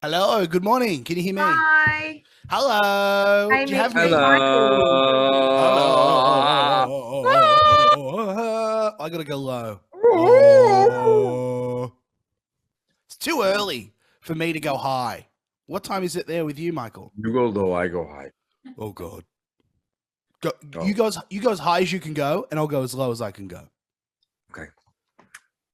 Hello, good morning. Can you hear me? Hi. Hello. Hi, Do you have Mitch and me? Michael. Hello. Hello. I gotta go low. Oh. It's too early for me to go high. What time is it there with you, Michael? You go low, I go high. Oh God. Go, Oh, you go as high as you can go, and I'll go as low as I can go. okay.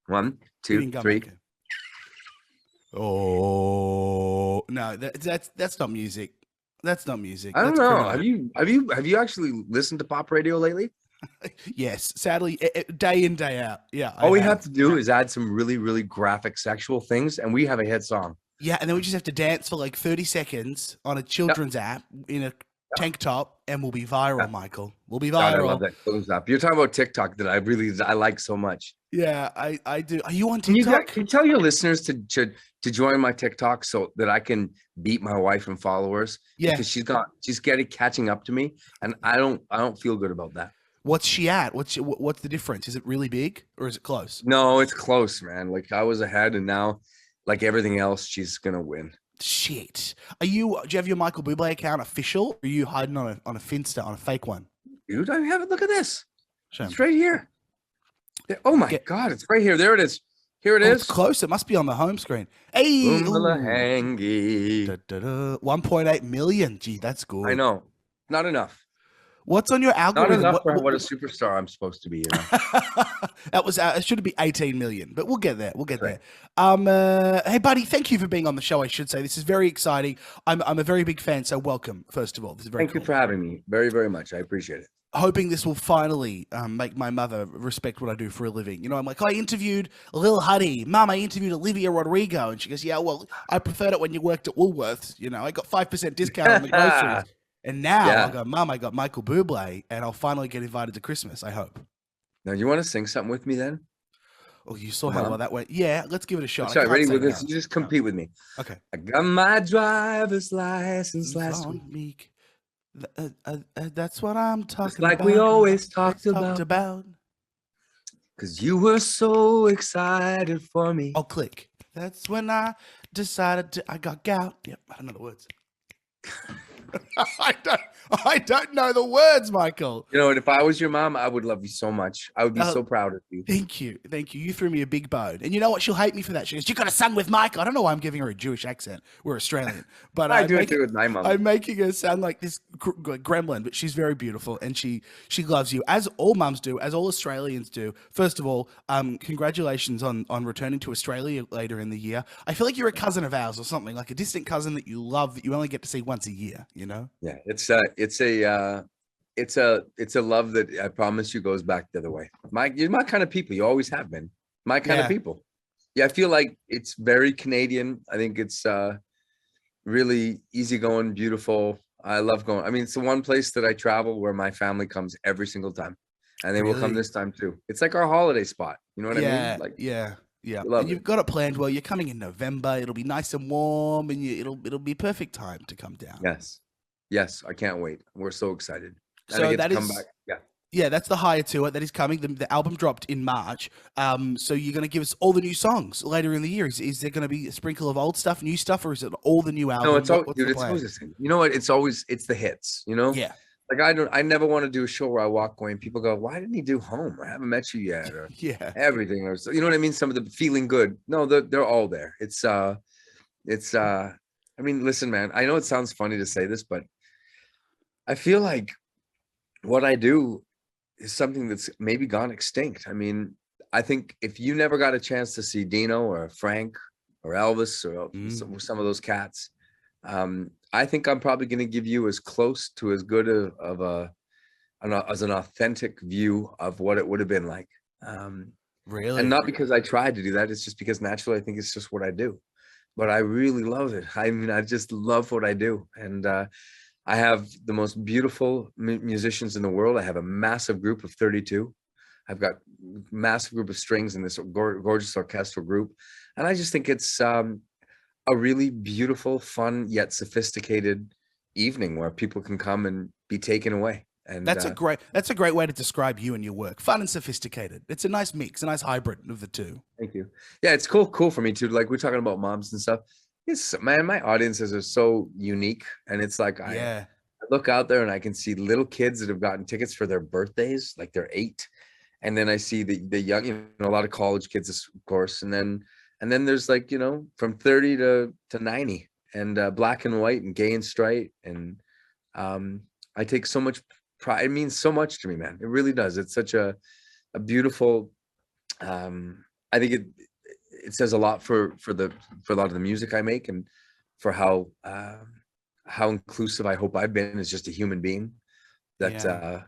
One, You two, can go, three. Michael. Oh no, that's not music. That's not music. I don't That's know. criminal. Have you actually listened to pop radio lately? Yes, sadly, day in day out. Yeah, All I we have. have to do is add some really, really graphic sexual things, and we have a hit song. Yeah, and then we just have to dance for like 30 seconds on a Yep. children's app in a Yep. tank top, and we'll be viral, Yep. Michael. We'll be God, I love viral. that close up. You're talking about TikTok that I like so much. Yeah, I do. Are you on Can TikTok? you tell your listeners to join my TikTok so that I can beat my wife in followers? Yeah. Because she's getting catching up to me, and I don't feel good about that. What's she at? What's the difference? Is it really big or is it close? No, it's close, man. Like I was ahead, and now, like everything else, she's gonna win. Shit. Do you have your Michael Bublé account official? Or are you hiding on a Finsta, on a fake one? Dude, I have it. Look at this. Show It's me. right here. Oh my Get- God, it's right here. There it is. Here it Oh, it's is. close. It must be on the home screen. Hey, ooh. Boomalahangy. 1.8 million. Gee, that's good. I know. Not enough. What's on your Not algorithm? enough for what a superstar I'm supposed to be. You know. That was it should be 18 million, but we'll get there. We'll get Right. there. Hey, buddy, thank you for being on the show. I should say this is very exciting. I'm a very big fan, so welcome. First of all, this is very Thank cool. you for having me. Very, very much. I appreciate it. Hoping this will finally make my mother respect what I do for a living. You know, I'm like, I interviewed Lil Huddy. Mum, I interviewed Olivia Rodrigo. And she goes, yeah, well, I preferred it when you worked at Woolworths. You know, I got 5% discount on the groceries. And now Yeah. I'll go, Mum, I got Michael Bublé, and I'll finally get invited to Christmas, I hope. Now, you want to sing something with me then? Oh, you saw Come how on. well that went. Yeah, let's give it a shot. Sorry, ready? With Let's just compete with me. Okay. I got my driver's license last week. Week. That's what I'm talking Just like about. we always Talked talked about. about. Because you were so excited for me. I'll click. That's when I decided I got gout. Yep, I don't know the words. I don't know the words, Michael. You know what? If I was your mom, I would love you so much. I would be so proud of you. Thank you. You threw me a big bone. And you know what? She'll hate me for that. She goes, you got a son with Michael. I don't know why I'm giving her a Jewish accent. We're Australian. But I do it too with my mom. I'm making her sound like this gremlin, but she's very beautiful and she loves you, as all mums do, as all Australians do. First of all, congratulations on returning to Australia later in the year. I feel like you're a cousin of ours or something, like a distant cousin that you love that you only get to see once a year, you know? Yeah, it's a love that I promise you goes back the other way. You're my kind of people. You always have been my kind of people. Yeah, I feel like it's very Canadian. I think it's really easygoing, beautiful. I love going. I mean, it's the one place that I travel where my family comes every single time, and they will come this time too. It's like our holiday spot. You know what I mean? Like, yeah. love And you've got it planned well. You're coming in November. It'll be nice and warm, and it'll be perfect time to come down. Yes, I can't wait. We're so excited. And So I get that to come is, back. Yeah. yeah, that's the higher to it. That is coming. The album dropped in March. So you're going to give us all the new songs later in the year. Is there going to be a sprinkle of old stuff, new stuff, or is it all the new album? No, it's What's dude. the It's plan? always the same. You know what? It's the hits. You know. Yeah. Like I never want to do a show where I walk away and people go, "Why didn't he do Home? I haven't met you yet." Or Yeah. everything, or you know what I mean? Some of the feeling good. No, they're all there. I mean, listen, man. I know it sounds funny to say this, but I feel like what I do is something that's maybe gone extinct. I mean, I think if you never got a chance to see Dino or Frank or Elvis or some of those cats, I think I'm probably going to give you as close to as good as an authentic view of what it would have been like. Really? And not because I tried to do that. It's just because naturally I think it's just what I do. But I really love it. I mean, I just love what I do. And I have the most beautiful musicians in the world. I have a massive group of 32. I've got massive group of strings in this gorgeous orchestral group. And I just think it's a really beautiful, fun, yet sophisticated evening where people can come and be taken away. And that's a great way to describe you and your work. Fun and sophisticated. It's a nice mix, a nice hybrid of the two. Thank you. Yeah, it's cool for me too. Like we're talking about moms and stuff. It's man, my audiences are so unique, and it's like Yeah. I look out there and I can see little kids that have gotten tickets for their birthdays, like they're 8, and then I see the young, a lot of college kids, of course, and then there's like from 30 to 90, and black and white and gay and straight, and um, I take so much pride. It means so much to me, man. It really does. It's such a beautiful. I think it says a lot for a lot of the music I make, and for how inclusive I hope I've been as just a human being, that Yeah.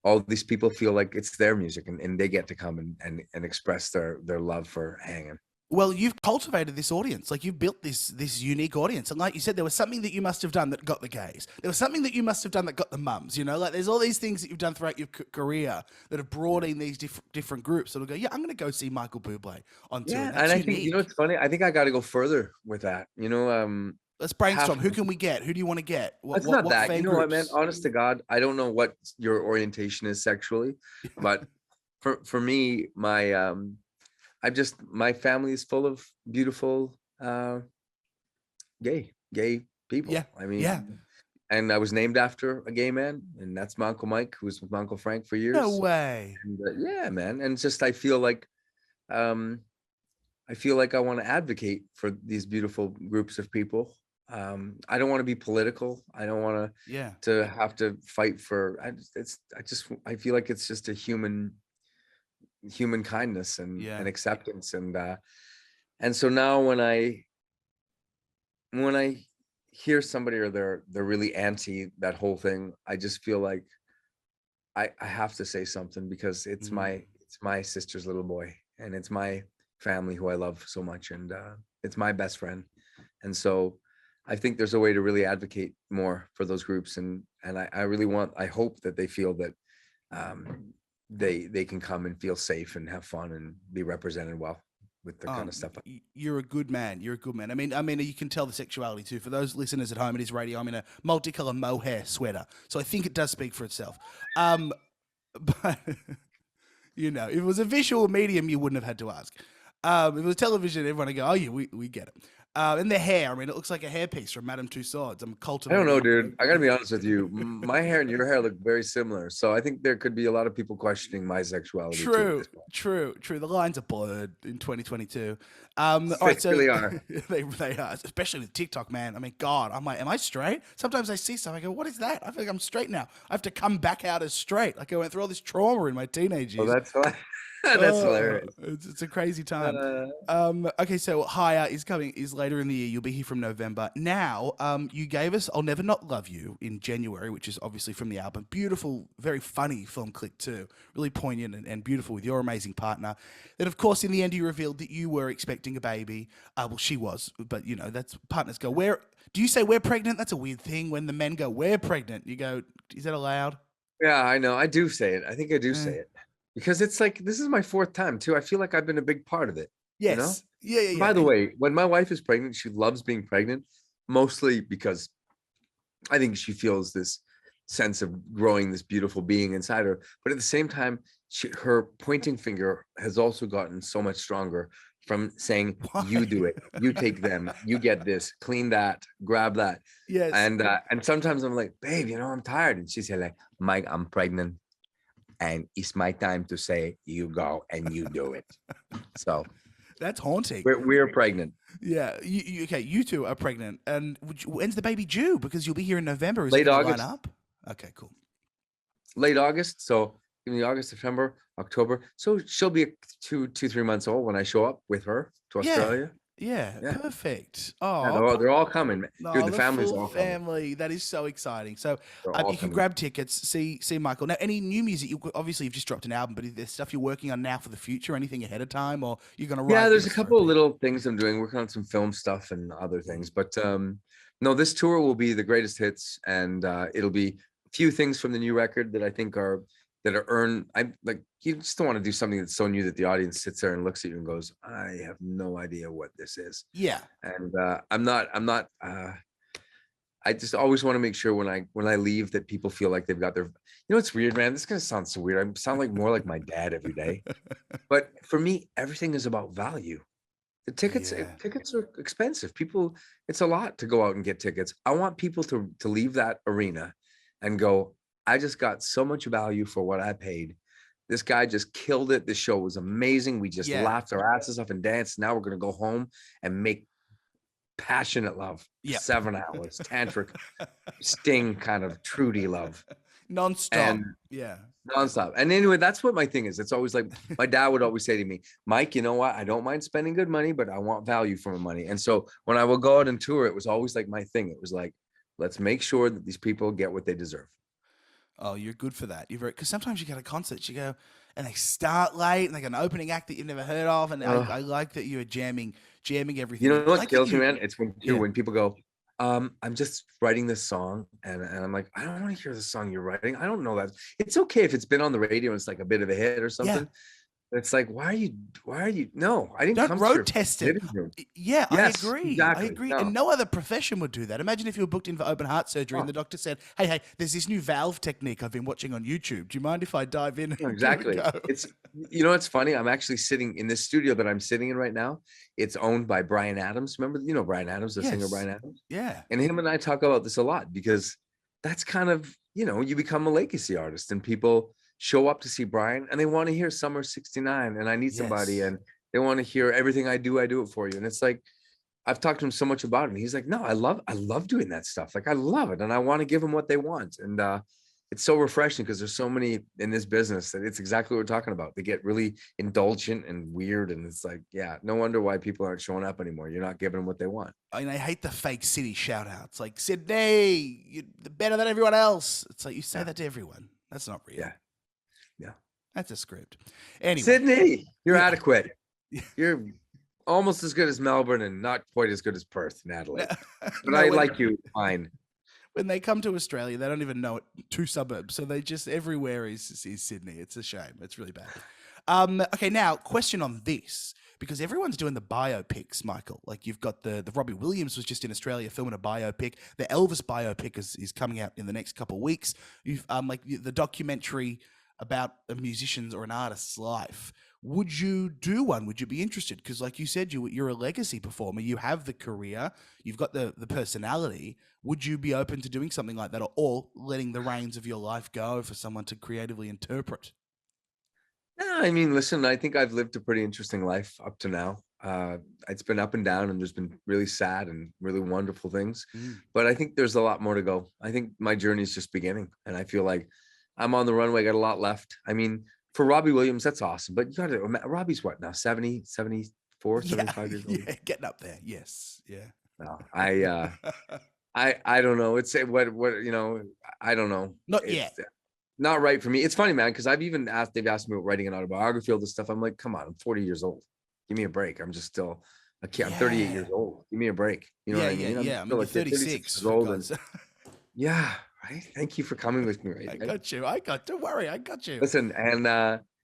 all these people feel like it's their music, and they get to come and express their love for hanging. Well, you've cultivated this audience. Like you've built this unique audience, and like you said, there was something that you must have done that got the gays. There was something that you must have done that got the mums. Like there's all these things that you've done throughout your career that have brought in these different groups. That'll go, yeah, I'm going to go see Michael Bublé on tour. Yeah, That's and I think unique. it's funny. I think I got to go further with that. Let's Half brainstorm. Who can we get? Who do you want to get? What It's what not what that. fan You know what, man? groups? Honest to God, I don't know what your orientation is sexually, but for me, my family is full of beautiful gay people. Yeah, I mean, yeah. and I was named after a gay man, and that's my Uncle Mike, who was with my Uncle Frank for No years. way. And yeah, man. And just um I feel like I want to advocate for these beautiful groups of people. I don't want to be political. I don't want Yeah, to have to fight for. I feel like it's just a human kindness yeah. and acceptance, and so now when I hear somebody, or they're really anti that whole thing, I just feel like I have to say something, because Mm. it's my sister's little boy, and it's my family who I love so much, and it's my best friend. And so I think there's a way to really advocate more for those groups, and I hope that they feel that they can come and feel safe and have fun and be represented well with the kind of stuff. You're a good man. You're a good man. I mean, you can tell the sexuality too. For those listeners at home, it is radio. I'm in a multicolor mohair sweater, so I think it does speak for itself. But if it was a visual medium, you wouldn't have had to ask. If it was television, everyone would go, "Oh yeah, we get it." And the hair. I mean, it looks like a hairpiece from Madame Tussauds. I'm I don't cultivating know, it. dude. I gotta be honest with you. My hair and your hair look very similar, so I think there could be a lot of people questioning my sexuality too at True, this point. true, true. The lines are blurred in 2022. All They right, so really are. they are, especially with TikTok, man. I mean, God, I'm like, am I straight? Sometimes I see stuff, I go, what is that? I feel like I'm straight now. I have to come back out as straight. Like I went through all this trauma in my teenage Well, years. that's that's hilarious. It's a crazy time. Uh, Okay, so Higher is later in the year. You'll be here from November. Now, you gave us "I'll Never Not Love You" in January, which is obviously from the album. Beautiful, very funny film clip too. Really poignant and beautiful with your amazing partner. Then, of course, in the end, you revealed that you were expecting a baby. Well, she was, but that's partners go. Where do you say we're pregnant? That's a weird thing when the men go, "We're pregnant." You go, "Is that allowed?" yeah, I know. I do say it. I think I do say Eh. it, because it's like this is my 4th time too. I feel like I've been a big part of it. You know. Yes. Yeah, yeah, And yeah. by the And way, when my wife is pregnant, she loves being pregnant, mostly because I think she feels this sense of growing this beautiful being inside her. But at the same time, her pointing finger has also gotten so much stronger from saying, "You why? do it, you take them, you get this, clean that, grab that," Yes. and sometimes I'm like, "Babe, I'm tired," and she said like, "Mike, I'm pregnant, and it's my time to say you go and you do it." So That's haunting. we're pregnant. Yeah. Okay, you two are pregnant. And when's the baby due? Because you'll be here in November. Is it Late going to line August. up? Okay, cool. Late August. So give me August, September, October. So she'll be 3 months old when I show up with her to Yeah. Australia. Yeah. Yeah. Perfect. Yeah, Oh, they're all coming. Dude, no, the the family's full all coming. family. That is so exciting. So They're all you can coming. grab tickets, see Michael. Now, any new music? Obviously, you've just dropped an album, but is there stuff you're working on now for the future? Anything ahead of time, or you're going to Yeah, ride there's a this for a couple of bit? little things I'm doing, working on some film stuff and other things. But no, this tour will be the greatest hits, and it'll be a few things from the new record that I think are earned. I like, you just don't want to do something that's so new that the audience sits there and looks at you and goes, "I have no idea what this is." Yeah. And I'm not I just always want to make sure when I leave that people feel like they've got their. It's weird, man. This is gonna sound so weird. I sound like more like my dad every day. But for me, everything is about value. The tickets Yeah. tickets are expensive. People, it's a lot to go out and get tickets. I want people to leave that arena and go, I just got so much value for what I paid. This guy just killed it. This show was amazing. We just Yeah. laughed our asses off and danced. Now we're gonna go home and make passionate love, Yep. 7 hours, tantric, Sting kind of Trudy love. Non-stop. And Yeah. nonstop. And anyway, that's what my thing is. It's always like my dad would always say to me, Mike, you know what? I don't mind spending good money, but I want value for my money. And so when I would go out and tour, it was always like my thing. It was like, let's make sure that these people get what they deserve. Oh, you're good for that. You're very, because sometimes you go to concerts, you go and they start late and they got an opening act that you've never heard of, and I like that you are jamming everything. You know I what like that kills me, you, man? It's when yeah, when people go, I'm just writing this song, and I'm like, I don't want to hear the song you're writing. I don't know that. It's okay if it's been on the radio and it's like a bit of a hit or yeah. something. It's like, why are you? No, I didn't Don't come to road your test it. living room. Yeah, I Yes, agree. I exactly. agree. And No. no other profession would do that. Imagine if you were booked in for open heart surgery and Oh. the doctor said, hey, there's this new valve technique I've been watching on YouTube. Do you mind if I dive in No, and give it a exactly. go? It's, you know, it's funny. I'm actually sitting in this studio that I'm sitting in right now. It's owned by Brian Adams. Remember, you know, Brian Adams, the singer Yes. Brian Adams. Yeah. And him and I talk about this a lot because that's kind of, you know, you become a legacy artist and people show up to see Brian and they want to hear Summer 69 and I Need Somebody, Yes. and they want to hear Everything I Do it for you. And it's like, I've talked to him so much about it. And he's like, no, I love doing that stuff. Like I love it. And I want to give them what they want. And it's so refreshing because there's so many in this business that it's exactly what we're talking about. They get really indulgent and weird. And it's like, yeah, no wonder why people aren't showing up anymore. You're not giving them what they want. I mean, I hate the fake city shout outs like, Sydney, you're better than everyone else. It's like you say that to everyone. That's not real. Yeah. Yeah. That's a script. Anyway. Sydney, you're Yeah. adequate. Yeah. You're almost as good as Melbourne and not quite as good as Perth, Natalie. But No, I when- like you fine. When they come to Australia, they don't even know it, 2 suburbs. So they just, everywhere is Sydney. It's a shame. It's really bad. Okay, now, question on this. Because everyone's doing the biopics, Michael. Like you've got the Robbie Williams was just in Australia filming a biopic. The Elvis biopic is coming out in the next couple of weeks. You've like the documentary about a musician's or an artist's life. Would you do one? Would you be interested? Because like you said, you're a legacy performer. You have the career. You've got the personality. Would you be open to doing something like that, or letting the reins of your life go for someone to creatively interpret? No, I mean, listen, I think I've lived a pretty interesting life up to now. It's been up and down, and there's been really sad and really wonderful things. But I think there's a lot more to go. I think my journey is just beginning, and I feel like I'm on the runway, got a lot left. I mean, for Robbie Williams, that's awesome. But you got to, Robbie's what now? 70, 74, 75 years old? Yeah, getting up there. Yes. Yeah. No, I don't know. It's what, you know, I don't know. Not It's yet. Not right for me. It's funny, man, because they've asked me about writing an autobiography, all this stuff. I'm like, come on, I'm 40 years old. Give me a break. I'm just still a kid. I'm 38 years old. Give me a break. You know what I mean? Yeah. I mean, still you're a kid, 36 years for old. God's And, yeah, right. Thank you for coming with me. Right. I got you. Don't worry. I got you. Listen, and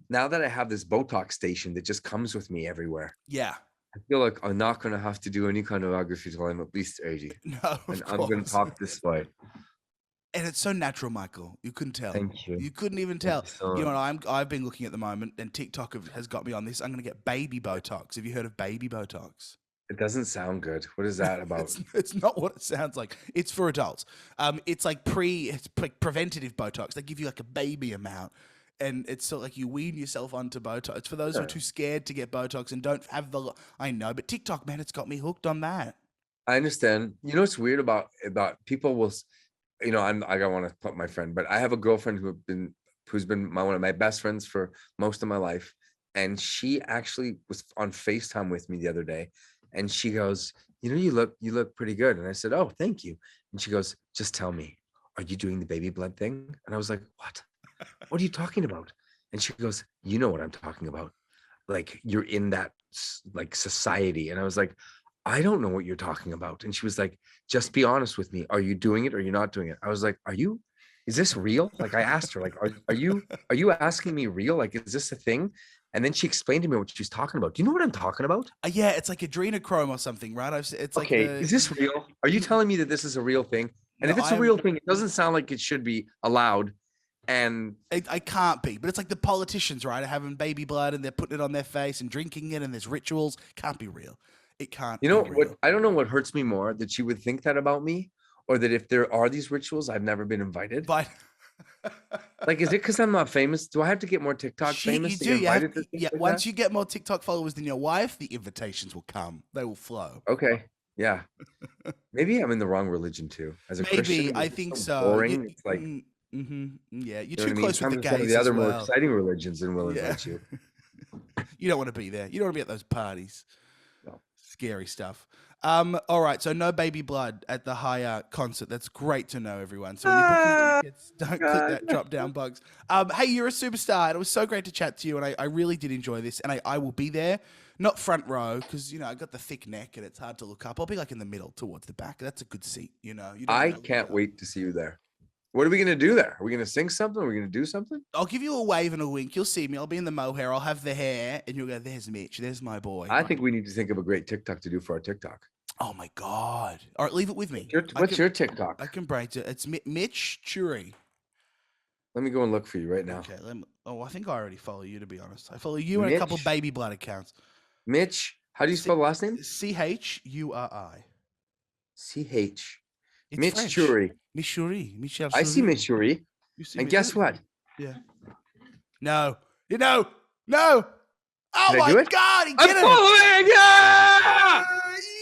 now that I have this Botox station that just comes with me everywhere, Yeah. I feel like I'm not going to have to do any kind of biography till I'm at least 80. No, And of I'm going to course. talk this way. And it's so natural, Michael. You couldn't tell. Thank you. You couldn't even Thank tell. you so You know much. what I've been looking at the moment, and TikTok has got me on this. I'm going to get baby Botox. Have you heard of baby Botox? It doesn't sound good. What is that about? It's not what it sounds like. It's for adults. It's like preventative Botox. They give you like a baby amount, and it's sort of like you wean yourself onto Botox. It's for those who are too scared to get Botox and don't have the. I know, but TikTok, man, it's got me hooked on that. I understand. You know what's weird about people will, you know, I don't want to put my friend, but I have a girlfriend who's been one of my best friends for most of my life, and she actually was on FaceTime with me the other day, and she goes, you know, you look pretty good, and I said, oh, thank you, and she goes, just tell me, are you doing the baby blood thing? And I was like, what are you talking about? And she goes, you know what I'm talking about, like you're in that like society. And I was like, I don't know what you're talking about. And she was like, just be honest with me. Are you doing it or you're not doing it? I was like, is this real? Like I asked her, like, are you asking me real? Like, is this a thing? And then she explained to me what she's talking about. Do you know what I'm talking about? Yeah, it's like Adrenochrome or something, right? It's like Okay, is this real? Are you telling me that this is a real thing? And No, if it's a real thing, it doesn't sound like it should be allowed. And I can't be, but it's like the politicians, right? Are having baby blood and they're putting it on their face and drinking it, and there's rituals. Can't be real. It can't. you know be what? real. I don't know what hurts me more, that she would think that about me, or that if there are these rituals, I've never been invited. But Like, is it because I'm not famous? Do I have to get more TikTok famous to get invited to things like once that? you get more TikTok followers than your wife, the invitations will come. They will flow. Okay, yeah. Maybe I'm in the wrong religion too. As a Christian, Maybe I it's think so so. boring. It's like, Yeah, you're you know too what I mean? close with the Come to some of gays the as other more well. exciting religions, and we'll Yeah. invite you. You don't want to be there. You don't want to be at those parties. No. Scary stuff. All right, so no baby blood at the higher concert. That's great to know, everyone. So when you're booking tickets, don't click that drop down bugs. Hey, you're a superstar. And it was so great to chat to you, and I really did enjoy this. And I will be there, not front row, because I got the thick neck and it's hard to look up. I'll be like in the middle, towards the back. That's a good seat. You don't I know can't wait to see you there. What are we gonna do there? Are we gonna sing something? Are we gonna do something? I'll give you a wave and a wink. You'll see me. I'll be in the mohair. I'll have the hair, and you'll go, "There's Mitch. There's my boy." I think we need to think of a great TikTok to do for our TikTok. Oh my god! All right, leave it with me. What's your TikTok? I can break it. It's Mitch Churi. Let me go and look for you right now. Okay. I think I already follow you. To be honest, I follow you and a couple Mitch? baby blood accounts. Mitch, how do you spell the last name? Churi. CH. It's Mitch French. Churi. Mitch Churi. Michel I see Churi. Mitch Churi. You see And Mitch guess Churi? what? Yeah. No. No. Oh Did I my do it? god! He I'm did it! following! Yeah!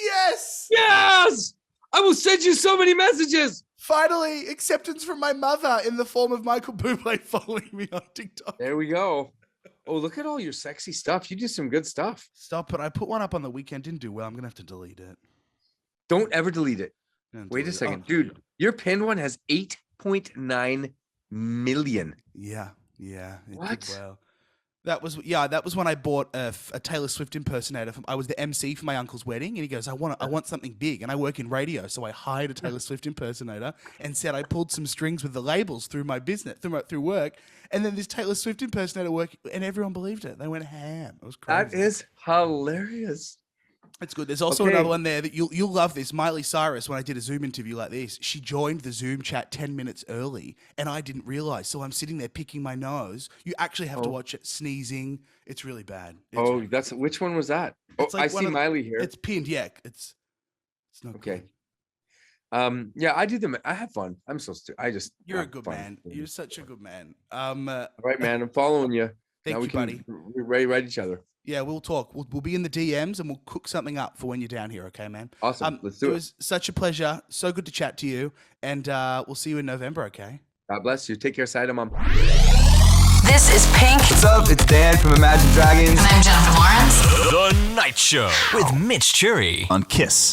Yes! Yes! I will send you so many messages. Finally, acceptance from my mother in the form of Michael Bublé following me on TikTok. There we go. Oh, look at all your sexy stuff. You do some good stuff. Stop it. I put one up on the weekend. Didn't do well. I'm going to have to delete it. Don't ever delete it. Gonna Wait a delete it. second. Oh, Dude, your pinned one has 8.9 million. Yeah. It What? did well. That was when I bought a Taylor Swift impersonator. I was the MC for my uncle's wedding, and he goes, I want something big, and I work in radio, so I hired a Taylor Swift impersonator and said I pulled some strings with the labels through my business, through work, and then this Taylor Swift impersonator worked, and everyone believed it. They went ham. It was crazy. That is hilarious. It's good. There's also Okay. another one there that you'll love this. Miley Cyrus, when I did a Zoom interview like this, she joined the Zoom chat 10 minutes early, and I didn't realize. So I'm sitting there picking my nose. You actually have to watch it, sneezing. It's really bad. It's, Which one was that? Oh, It's like I one see of- Miley here. It's pinned. Yeah, it's not Okay. good. Yeah, I do them. I have fun. I'm so I just You're a have good fun. man. You're such a good man. All right, man. I'm following you. Thank now we you, can buddy. write each other. Yeah, we'll talk. We'll be in the DMs and we'll cook something up for when you're down here. Okay, man. Awesome. Let's do it. It was such a pleasure. So good to chat to you, and we'll see you in November. Okay. God bless you. Take care, Side Mom. This is Pink. What's up? It's Dan from Imagine Dragons And I'm Jennifer Lawrence. The Night Show with Mitch Churi on Kiss.